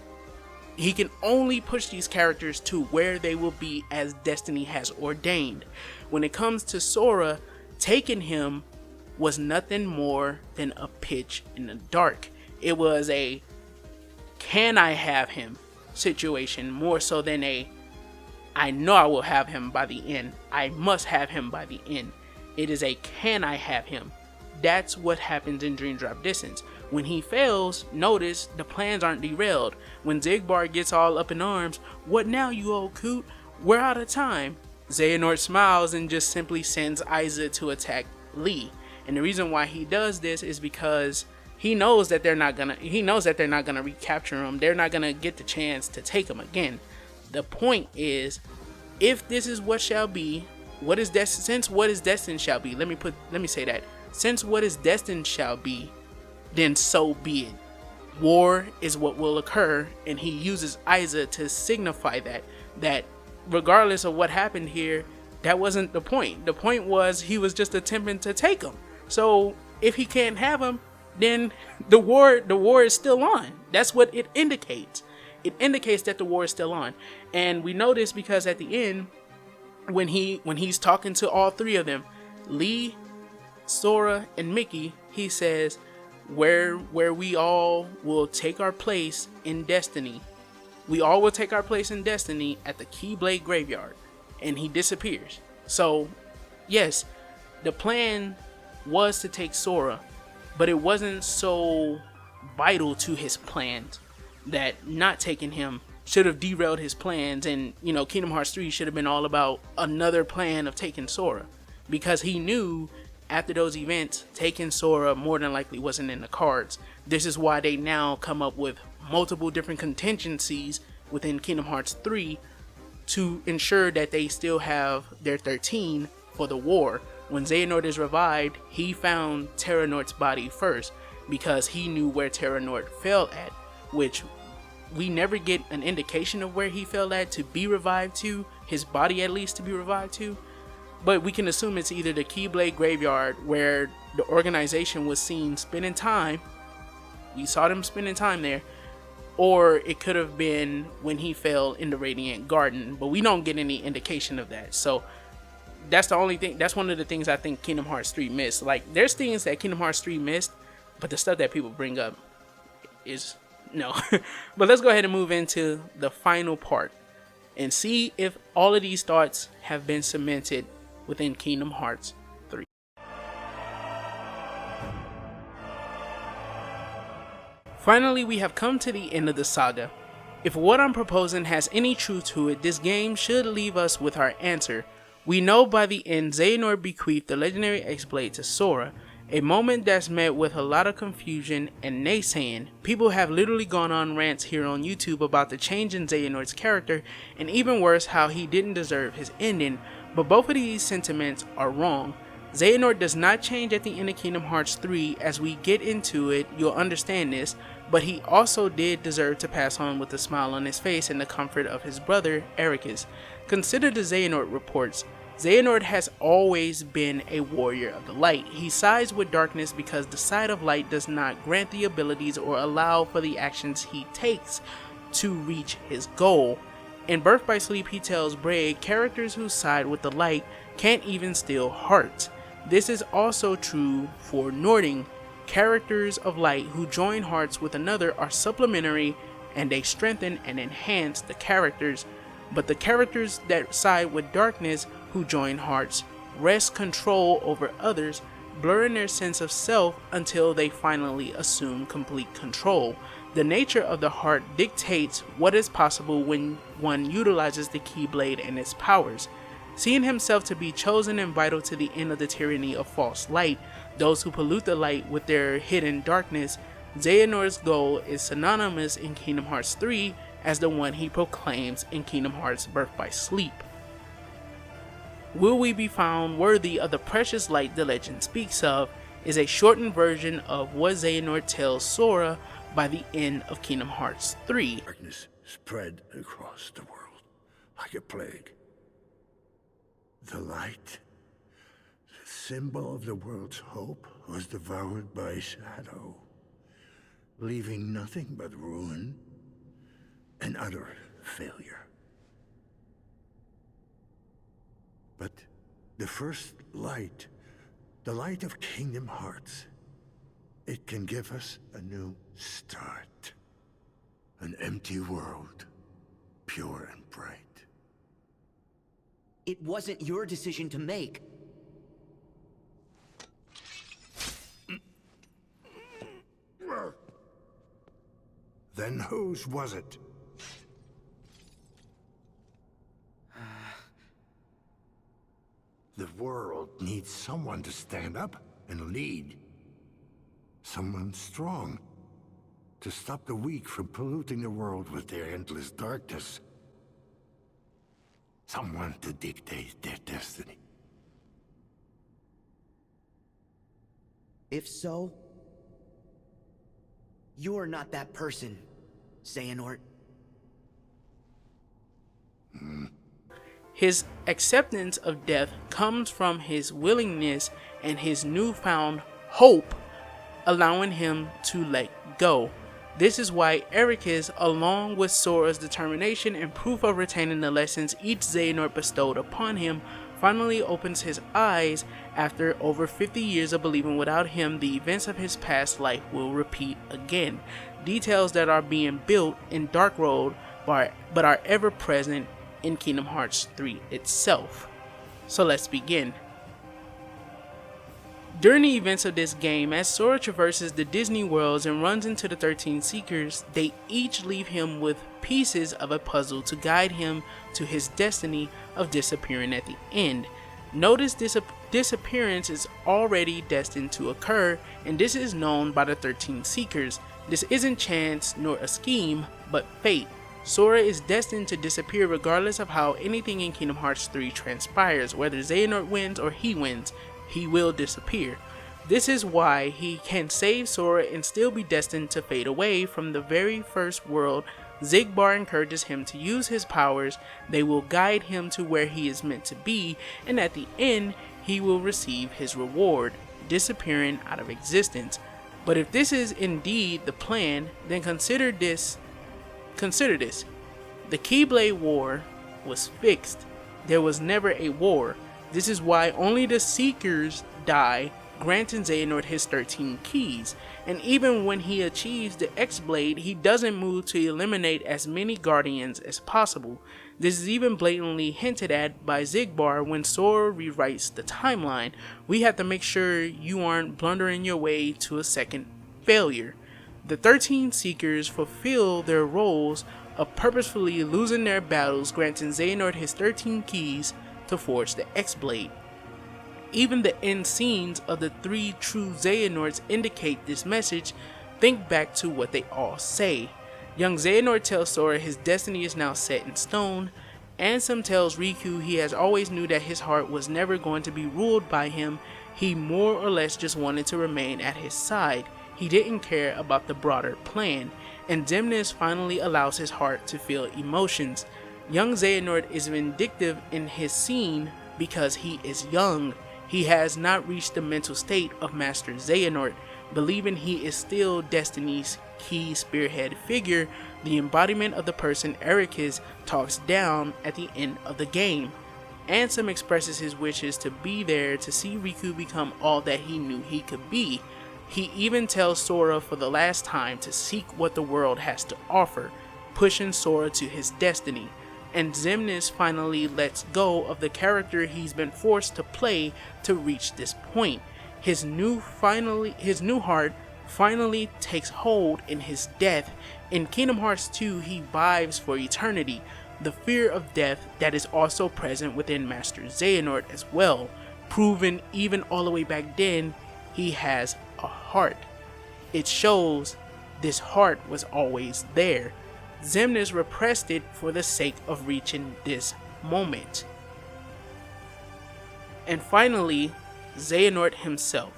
He can only push these characters to where they will be as destiny has ordained. When it comes to Sora, taking him was nothing more than a pitch in the dark. It was a can I have him situation, more so than a I know I will have him by the end. I must have him by the end. It is a can I have him. That's what happens in Dream Drop Distance. When he fails, notice the plans aren't derailed. When Xigbar gets all up in arms, what now you old coot? We're out of time. Xehanort smiles and just simply sends Aiza to attack Lee. And the reason why he does this is because he knows that they're not gonna recapture him. They're not gonna get the chance to take him again. The point is, if this is what shall be, since what is destined shall be. Let me say that. Since what is destined shall be, then so be it. War is what will occur, and he uses Aiza to signify that regardless of what happened here, that wasn't the point. The point was he was just attempting to take him. So if he can't have him, then the war is still on. That's what it indicates. It indicates that the war is still on. And we know this because at the end, when he's talking to all three of them, Lee, Sora, and Mickey, he says, where we all will take our place in destiny. We all will take our place in destiny at the Keyblade Graveyard. And he disappears. So yes, the plan was to take Sora, but it wasn't so vital to his plans that not taking him should have derailed his plans, and Kingdom Hearts 3 should have been all about another plan of taking Sora, because he knew after those events taking Sora more than likely wasn't in the cards. This is why they now come up with multiple different contingencies within Kingdom Hearts 3 to ensure that they still have their 13 for the war. When Xehanort is revived, he found Terranort's body first because he knew where Terranort fell at, which we never get an indication of where he fell at to be revived to, his body at least to be revived to, but we can assume it's either the Keyblade Graveyard where the organization was seen spending time, we saw them spending time there, or it could have been when he fell in the Radiant Garden, but we don't get any indication of that. So that's the only thing, that's one of the things I think Kingdom Hearts 3 missed. Like, there's things that Kingdom Hearts 3 missed, but the stuff that people bring up is no. But let's go ahead and move into the final part and see if all of these thoughts have been cemented within Kingdom Hearts 3. Finally, we have come to the end of the saga. If what I'm proposing has any truth to it, this game should leave us with our answer. We know by the end Xehanort bequeathed the legendary X-Blade to Sora, a moment that's met with a lot of confusion and naysaying. People have literally gone on rants here on YouTube about the change in Xehanort's character, and even worse, how he didn't deserve his ending, but both of these sentiments are wrong. Xehanort does not change at the end of Kingdom Hearts 3. As we get into it, you'll understand this, but he also did deserve to pass on with a smile on his face and the comfort of his brother, Ericus. Consider the Xehanort reports. Xehanort has always been a warrior of the light. He sides with darkness because the side of light does not grant the abilities or allow for the actions he takes to reach his goal. In Birth by Sleep, he tells Braid characters who side with the light can't even steal hearts. This is also true for Norting. Characters of light who join hearts with another are supplementary and they strengthen and enhance the characters, but the characters that side with darkness who join hearts wrest control over others, blurring their sense of self until they finally assume complete control. The nature of the heart dictates what is possible when one utilizes the Keyblade and its powers. Seeing himself to be chosen and vital to the end of the tyranny of false light, those who pollute the light with their hidden darkness, Xehanort's goal is synonymous in Kingdom Hearts 3 as the one he proclaims in Kingdom Hearts Birth by Sleep. Will we be found worthy of the precious light the legend speaks of is a shortened version of what Xehanort tells Sora by the end of Kingdom Hearts 3. Darkness spread across the world like a plague. The light, the symbol of the world's hope, was devoured by shadow, leaving nothing but ruin and utter failure. But the first light, the light of Kingdom Hearts, it can give us a new start. An empty world, pure and bright. It wasn't your decision to make. Then whose was it? The world needs someone to stand up and lead. Someone strong to stop the weak from polluting the world with their endless darkness. Someone to dictate their destiny. If so, you're not that person, Xehanort. His acceptance of death comes from his willingness and his newfound hope, allowing him to let go. This is why Ericus, along with Sora's determination and proof of retaining the lessons each Xehanort bestowed upon him, finally opens his eyes after over 50 years of believing without him the events of his past life will repeat again. Details that are being built in Dark Road but are ever present in Kingdom Hearts 3 itself. So let's begin. During the events of this game, as Sora traverses the Disney worlds and runs into the 13 Seekers, they each leave him with pieces of a puzzle to guide him to his destiny of disappearing at the end. Notice this disappearance is already destined to occur, and this is known by the 13 Seekers. This isn't chance nor a scheme, but fate. Sora is destined to disappear regardless of how anything in Kingdom Hearts 3 transpires. Whether Xehanort wins or he wins, he will disappear. This is why he can save Sora and still be destined to fade away. From the very first world, Xigbar encourages him to use his powers. They will guide him to where he is meant to be, and at the end, he will receive his reward, disappearing out of existence. But if this is indeed the plan, then consider this. The Keyblade War was fixed. There was never a war. This is why only the Seekers die, granting Xehanort his 13 keys. And even when he achieves the X-Blade, he doesn't move to eliminate as many Guardians as possible. This is even blatantly hinted at by Xigbar when Sora rewrites the timeline. We have to make sure you aren't blundering your way to a second failure. The 13 Seekers fulfill their roles of purposefully losing their battles, granting Xehanort his 13 keys to forge the X-Blade. Even the end scenes of the 3 true Xehanorts indicate this message. Think back to what they all say. Young Xehanort tells Sora his destiny is now set in stone. Ansem tells Riku he has always knew that his heart was never going to be ruled by him. He more or less just wanted to remain at his side. He didn't care about the broader plan. And Xemnas finally allows his heart to feel emotions. Young Xehanort is vindictive in his scene because he is young. He has not reached the mental state of Master Xehanort, believing he is still Destiny's key spearhead figure, the embodiment of the person Ericus talks down at the end of the game. Ansem expresses his wishes to be there to see Riku become all that he knew he could be. He even tells Sora for the last time to seek what the world has to offer, pushing Sora to his destiny. And Xemnas finally lets go of the character he's been forced to play to reach this point. His new heart finally takes hold in his death. In Kingdom Hearts 2, he vives for eternity, the fear of death that is also present within Master Xehanort as well, proven even all the way back then he has a heart. It shows this heart was always there. Xemnas repressed it for the sake of reaching this moment. And finally, Xehanort himself.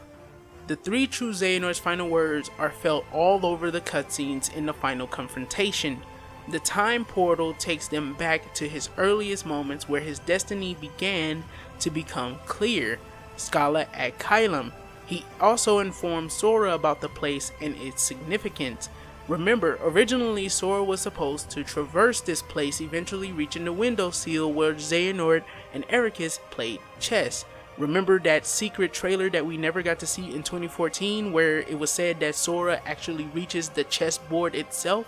The 3 true Xehanort's final words are felt all over the cutscenes in the final confrontation. The time portal takes them back to his earliest moments where his destiny began to become clear, Scala at Kylam. He also informs Sora about the place and its significance. Remember, originally Sora was supposed to traverse this place, eventually reaching the windowsill where Xehanort and Ericus played chess. Remember that secret trailer that we never got to see in 2014 where it was said that Sora actually reaches the chessboard itself?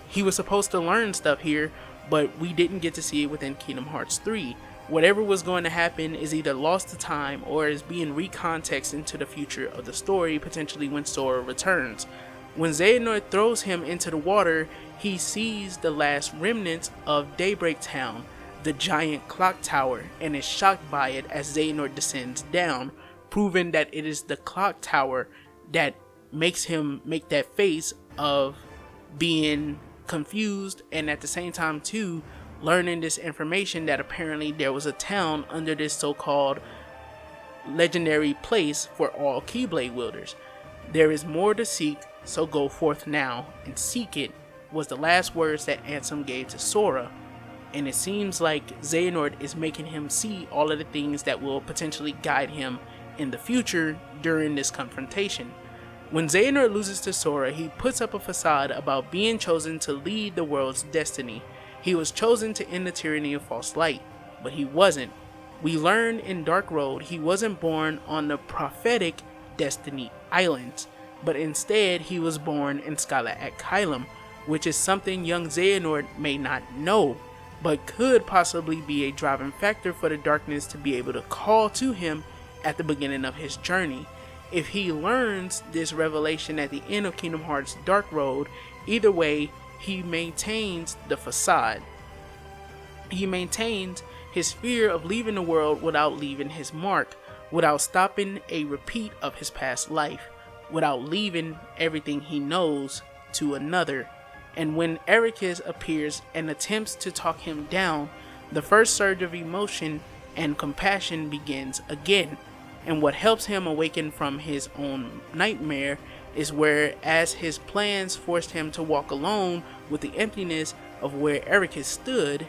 He was supposed to learn stuff here, but we didn't get to see it within Kingdom Hearts 3. Whatever was going to happen is either lost to time or is being recontexted into the future of the story, potentially when Sora returns. When Xehanort throws him into the water, he sees the last remnants of Daybreak Town, the giant clock tower, and is shocked by it as Xehanort descends down, proving that it is the clock tower that makes him make that face of being confused, and at the same time too learning this information that apparently there was a town under this so-called legendary place for all Keyblade wielders. There is more to seek, so go forth now and seek it, was the last words that Ansem gave to Sora. And it seems like Xehanort is making him see all of the things that will potentially guide him in the future during this confrontation. When Xehanort loses to Sora, he puts up a facade about being chosen to lead the world's destiny. He was chosen to end the tyranny of false light, but he wasn't. We learn in Dark Road he wasn't born on the prophetic Destiny Islands, but instead he was born in Scala at Kylam, which is something young Xehanort may not know, but could possibly be a driving factor for the darkness to be able to call to him at the beginning of his journey. If he learns this revelation at the end of Kingdom Hearts Dark Road, either way, he maintains the facade. He maintains his fear of leaving the world without leaving his mark, without stopping a repeat of his past life, without leaving everything he knows to another. And when Ericus appears and attempts to talk him down, the first surge of emotion and compassion begins again. And what helps him awaken from his own nightmare is where, as his plans forced him to walk alone with the emptiness of where Ericus stood,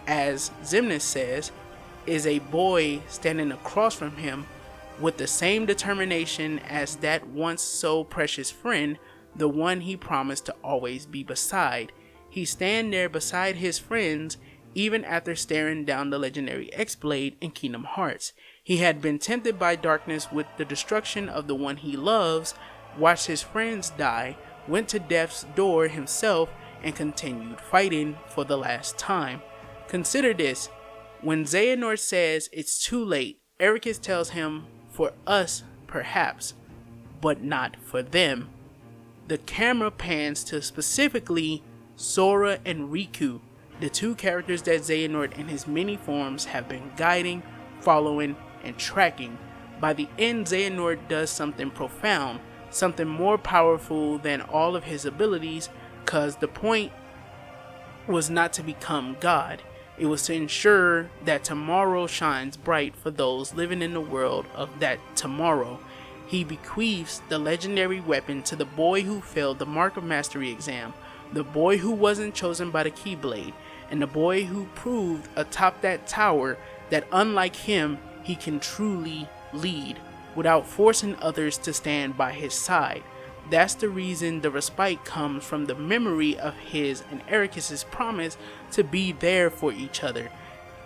as Xemnas says, is a boy standing across from him with the same determination as that once so precious friend, the one he promised to always be beside. He stand there beside his friends even after staring down the legendary X-Blade in Kingdom Hearts. He had been tempted by darkness with the destruction of the one he loves, watched his friends die, went to death's door himself, and continued fighting for the last time. Consider this. When Xehanort says it's too late, Ericus tells him, for us, perhaps, but not for them. The camera pans to specifically Sora and Riku, the two characters that Xehanort in his many forms have been guiding, following, and tracking. By the end, Xehanort does something profound, something more powerful than all of his abilities, cause the point was not to become God. It was to ensure that tomorrow shines bright for those living in the world of that tomorrow. He bequeaths the legendary weapon to the boy who failed the Mark of Mastery exam, the boy who wasn't chosen by the Keyblade, and the boy who proved atop that tower that unlike him, he can truly lead without forcing others to stand by his side. That's the reason the respite comes from the memory of his and Ericus's promise to be there for each other.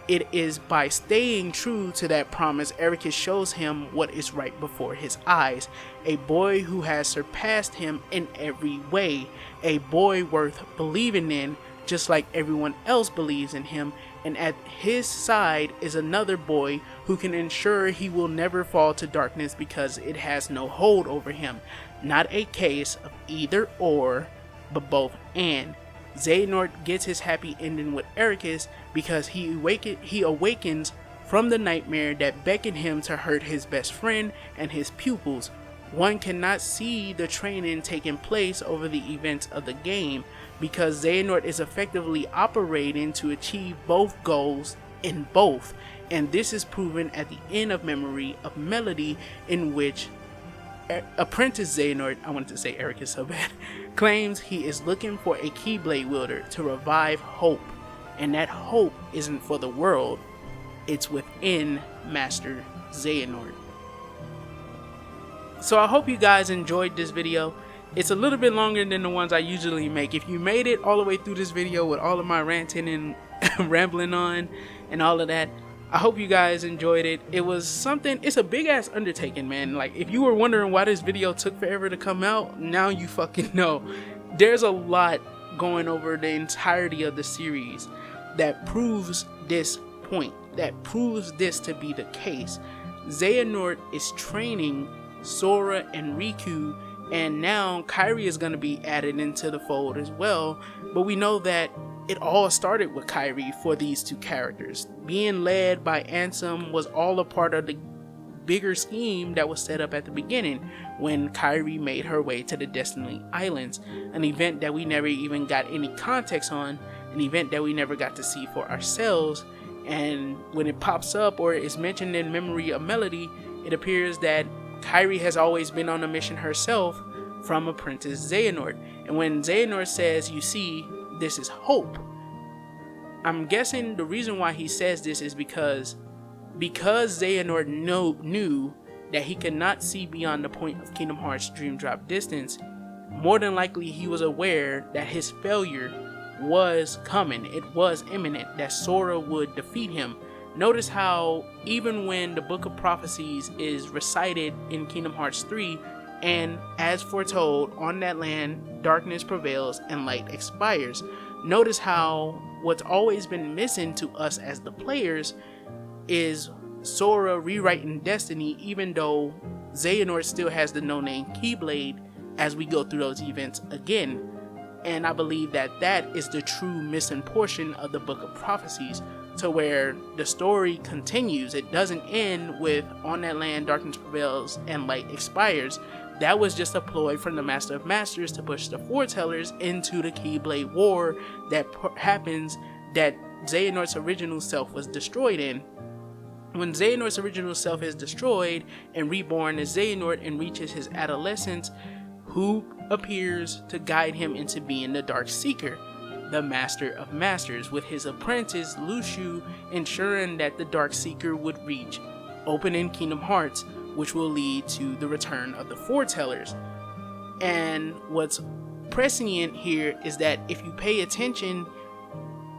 It is by staying true to that promise Ericus shows him what is right before his eyes, a boy who has surpassed him in every way, a boy worth believing in just like everyone else believes in him, and at his side is another boy who can ensure he will never fall to darkness because it has no hold over him. Not a case of either or, but both and. Xehanort gets his happy ending with Ericus because he awakens from the nightmare that beckoned him to hurt his best friend and his pupils. One cannot see the training taking place over the events of the game because Xehanort is effectively operating to achieve both goals in both, and this is proven at the end of Memory of Melody, in which Apprentice Xehanort, I wanted to say Ericus so bad, claims he is looking for a Keyblade wielder to revive hope, and that hope isn't for the world, it's within Master Xehanort. So I hope you guys enjoyed this video. It's a little bit longer than the ones I usually make. If you made it all the way through this video with all of my ranting and rambling on and all of that, I hope you guys enjoyed it. It was something, it's a big ass undertaking, man. Like, if you were wondering why this video took forever to come out, now you fucking know. There's a lot going over the entirety of the series that proves this point, that proves this to be the case. Xehanort is training Sora and Riku, and now Kairi is going to be added into the fold as well, but we know that it all started with Kairi for these two characters. Being led by Ansem was all a part of the bigger scheme that was set up at the beginning when Kairi made her way to the Destiny Islands, an event that we never even got any context on, an event that we never got to see for ourselves. And when it pops up or is mentioned in Memory of Melody, it appears that Kairi has always been on a mission herself from Apprentice Xehanort. And when Xehanort says, you see, this is hope, I'm guessing the reason why he says this is because Xehanort knew that he could not see beyond the point of Kingdom Hearts Dream Drop distance. More than likely he was aware that his failure was coming, it was imminent, that Sora would defeat him. Notice how even when the Book of Prophecies is recited in Kingdom Hearts 3, and as foretold, on that land darkness prevails and light expires. Notice how what's always been missing to us as the players is Sora rewriting destiny, even though Xehanort still has the no-name Keyblade as we go through those events again. And I believe that that is the true missing portion of the Book of Prophecies, to where the story continues. It doesn't end with on that land darkness prevails and light expires. That was just a ploy from the Master of Masters to push the foretellers into the Keyblade War that happens, that Xehanort's original self was destroyed in. When Xehanort's original self is destroyed and reborn as Xehanort and reaches his adolescence, who appears to guide him into being the Dark Seeker, the Master of Masters, with his apprentice Luciu ensuring that the Dark Seeker would reach opening Kingdom Hearts, which will lead to the return of the foretellers. And what's prescient here is that if you pay attention,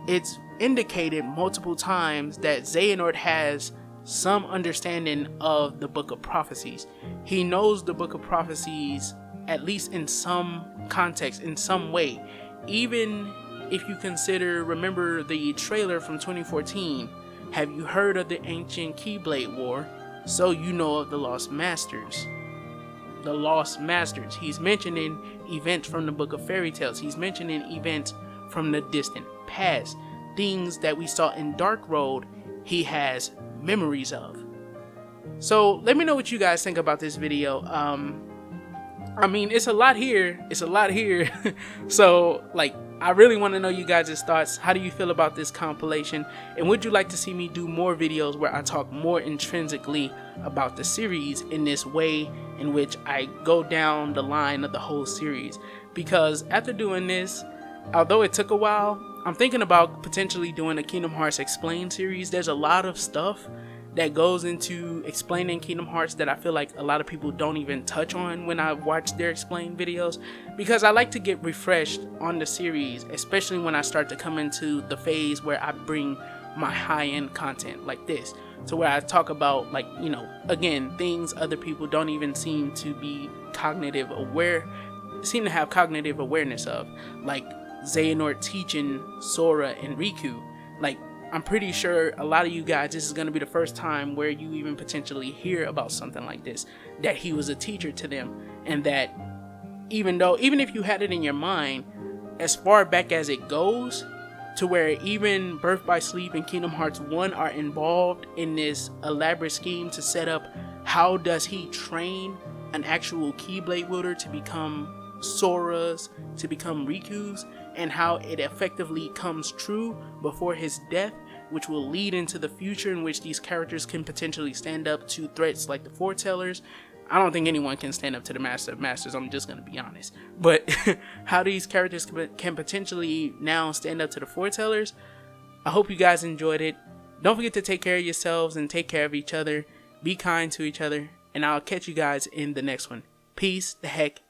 it's indicated multiple times that Xehanort has some understanding of the Book of Prophecies. He knows the Book of Prophecies, at least in some context, in some way. Even if you consider, remember the trailer from 2014, have you heard of the ancient Keyblade War? So you know of the Lost Masters. The Lost Masters. He's mentioning events from the Book of Fairy Tales. He's mentioning events from the distant past. Things that we saw in Dark Road, he has memories of. So let me know what you guys think about this video. I mean, it's a lot here. So, like, I really want to know you guys' thoughts. How do you feel about this compilation? And would you like to see me do more videos where I talk more intrinsically about the series in this way in which I go down the line of the whole series? Because after doing this, although it took a while, I'm thinking about potentially doing a Kingdom Hearts Explained series. There's a lot of stuff that goes into explaining Kingdom Hearts that I feel like a lot of people don't even touch on when I watch their explained videos, because I like to get refreshed on the series, especially when I start to come into the phase where I bring my high-end content like this, to where I talk about, like, you know, again, things other people don't even seem to have cognitive awareness of, like Xehanort teaching Sora and Riku. Like, I'm pretty sure a lot of you guys, this is going to be the first time where you even potentially hear about something like this, that he was a teacher to them, and that even if you had it in your mind, as far back as it goes, to where even Birth by Sleep and Kingdom Hearts 1 are involved in this elaborate scheme to set up how does he train an actual Keyblade wielder to become Sora's, to become Riku's, and how it effectively comes true before his death, which will lead into the future in which these characters can potentially stand up to threats like the foretellers. I don't think anyone can stand up to the Master of Masters, I'm just going to be honest. But how these characters can potentially now stand up to the foretellers. I hope you guys enjoyed it. Don't forget to take care of yourselves and take care of each other. Be kind to each other. And I'll catch you guys in the next one. Peace the heck